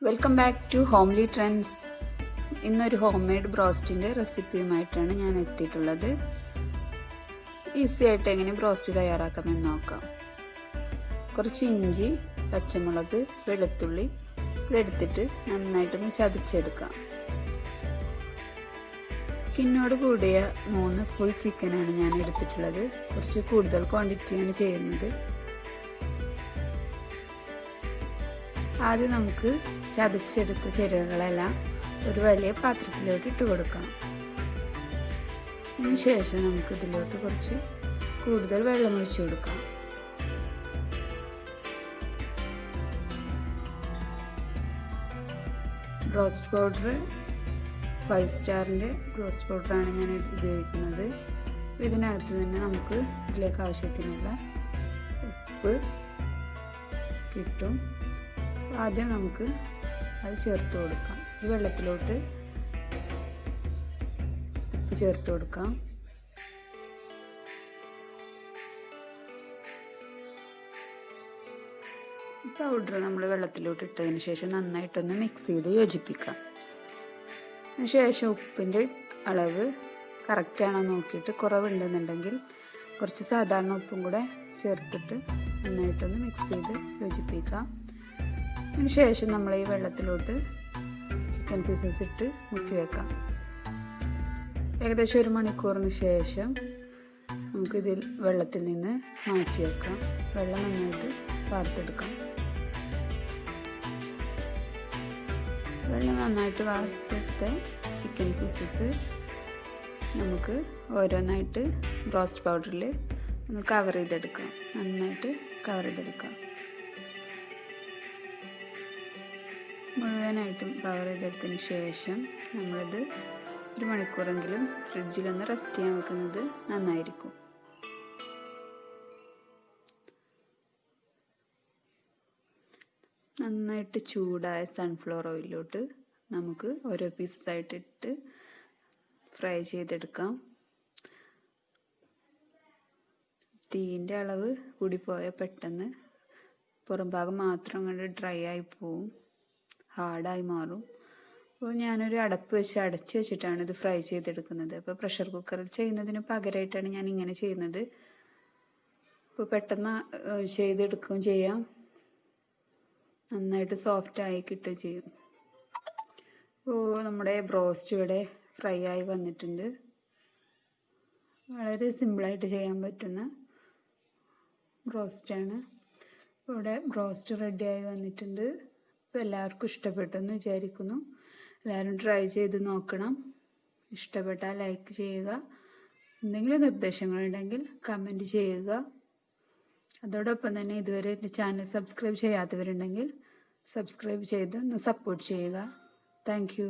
Welcome back to Homely Trends. ഇന്നൊരു home made ബ്രോസ്റ്റിൻ്റെ റെസിപ്പിയുമായിട്ടാണ് ഞാൻ എത്തിയിട്ടുള്ളത്. ഈസി ആയിട്ട് എങ്ങനെ ബ്രോസ്റ്റ് തയ്യാറാക്കാമെന്ന് നോക്കാം. കുറച്ച് ഇഞ്ചി, പച്ചമുളക്, വെളുത്തുള്ളി ഇതെടുത്തിട്ട് നന്നായിട്ടൊന്ന് ചതച്ചെടുക്കാം. സ്കിന്നോട് കൂടിയ 3 ഫുൾ ചിക്കനാണ് ഞാൻ എടുത്തിട്ടുള്ളത്. കുറച്ച് കൂടുതൽ ക്വാണ്ടിറ്റിയാണ് ചെയ്യുന്നത്. ആദ്യം നമുക്ക് ചതച്ചെടുത്ത ചേരുവകളെല്ലാം ഒരു വലിയ പാത്രത്തിലോട്ട് ഇട്ട് കൊടുക്കാം. അതിനുശേഷം നമുക്ക് ഇതിലോട്ട് കുറച്ച് കൂടുതൽ വെള്ളം ഒഴിച്ചു കൊടുക്കാം. റോസ്റ്റ് പൗഡർ 5 സ്റ്റാറിൻ്റെ റോസ്റ്റ് പൗഡറാണ് ഞാൻ ഉപയോഗിക്കുന്നത്. ഇതിനകത്ത് തന്നെ നമുക്ക് ഇതിലേക്ക് ആവശ്യത്തിനുള്ള ഉപ്പ് കിട്ടും. ആദ്യം നമുക്ക് അത് ചേർത്ത് കൊടുക്കാം. ഈ വെള്ളത്തിലോട്ട് ഉപ്പ് ചേർത്ത് കൊടുക്കാം. പൗഡർ നമ്മൾ വെള്ളത്തിലോട്ട് ഇട്ടതിന് ശേഷം നന്നായിട്ടൊന്ന് മിക്സ് ചെയ്ത് യോജിപ്പിക്കാം. അതിനുശേഷം ഉപ്പിൻ്റെ അളവ് കറക്റ്റാണോ നോക്കിയിട്ട് കുറവുണ്ടെന്നുണ്ടെങ്കിൽ കുറച്ച് സാധാരണ ഉപ്പും കൂടെ ചേർത്തിട്ട് നന്നായിട്ടൊന്ന് മിക്സ് ചെയ്ത് യോജിപ്പിക്കാം. അതിനുശേഷം നമ്മൾ ഈ വെള്ളത്തിലോട്ട് ചിക്കൻ പീസസ് ഇട്ട് മുക്കി വെക്കാം. ഏകദേശം 1 മണിക്കൂറിന് ശേഷം നമുക്കിതിൽ വെള്ളത്തിൽ നിന്ന് മാറ്റി വെക്കാം. വെള്ളം നന്നായിട്ട് വാർത്തെടുക്കാം. വെള്ളം നന്നായിട്ട് വാർത്തെടുത്ത ചിക്കൻ പീസസ് നമുക്ക് ഓരോന്നായിട്ട് ബ്രോസ്റ്റ് പൗഡറിൽ ഒന്ന് കവർ ചെയ്തെടുക്കാം. നന്നായിട്ട് കവർ ചെയ്തെടുക്കാം. മുഴുവനായിട്ടും കവർ ചെയ്തെടുത്തതിന് ശേഷം നമ്മളിത് 1 മണിക്കൂറെങ്കിലും ഫ്രിഡ്ജിലൊന്ന് റെസ്റ്റ് ചെയ്യാൻ വെക്കുന്നത് നന്നായിരിക്കും. നന്നായിട്ട് ചൂടായ സൺഫ്ലവർ ഓയിലിലോട്ട് നമുക്ക് ഓരോ പീസസായിട്ട് ഇട്ട് ഫ്രൈ ചെയ്തെടുക്കാം. തീൻ്റെ അളവ് കൂടിപ്പോയാൽ പെട്ടെന്ന് പുറം ഭാഗം മാത്രം കണ്ട് ഡ്രൈ ആയി പോവും, ഹാർഡായി മാറും. അപ്പോൾ ഞാനൊരു അടപ്പ് വെച്ച് അടച്ച് വെച്ചിട്ടാണ് ഇത് ഫ്രൈ ചെയ്തെടുക്കുന്നത്. അപ്പോൾ പ്രഷർ കുക്കറിൽ ചെയ്യുന്നതിന് പകരമായിട്ടാണ് ഞാൻ ഇങ്ങനെ ചെയ്യുന്നത്. അപ്പോൾ പെട്ടെന്ന് ചെയ്തെടുക്കുകയും ചെയ്യാം, നന്നായിട്ട് സോഫ്റ്റായി കിട്ടുകയും ചെയ്യും. അപ്പോൾ നമ്മുടെ ബ്രോസ്റ്റ് ഇവിടെ ഫ്രൈ ആയി വന്നിട്ടുണ്ട്. വളരെ സിമ്പിളായിട്ട് ചെയ്യാൻ പറ്റുന്ന ബ്രോസ്റ്റാണ്. ഇവിടെ ബ്രോസ്റ്റ് റെഡിയായി വന്നിട്ടുണ്ട്. അപ്പോൾ എല്ലാവർക്കും ഇഷ്ടപ്പെട്ടെന്ന് വിചാരിക്കുന്നു. എല്ലാവരും ട്രൈ ചെയ്ത് നോക്കണം. ഇഷ്ടപ്പെട്ടാൽ ലൈക്ക് ചെയ്യുക. എന്തെങ്കിലും നിർദ്ദേശങ്ങളുണ്ടെങ്കിൽ കമൻറ്റ് ചെയ്യുക. അതോടൊപ്പം തന്നെ ഇതുവരെ എൻ്റെ ചാനൽ സബ്സ്ക്രൈബ് ചെയ്യാത്തവരുണ്ടെങ്കിൽ സബ്സ്ക്രൈബ് ചെയ്ത് ഒന്ന് സപ്പോർട്ട് ചെയ്യുക. Thank you.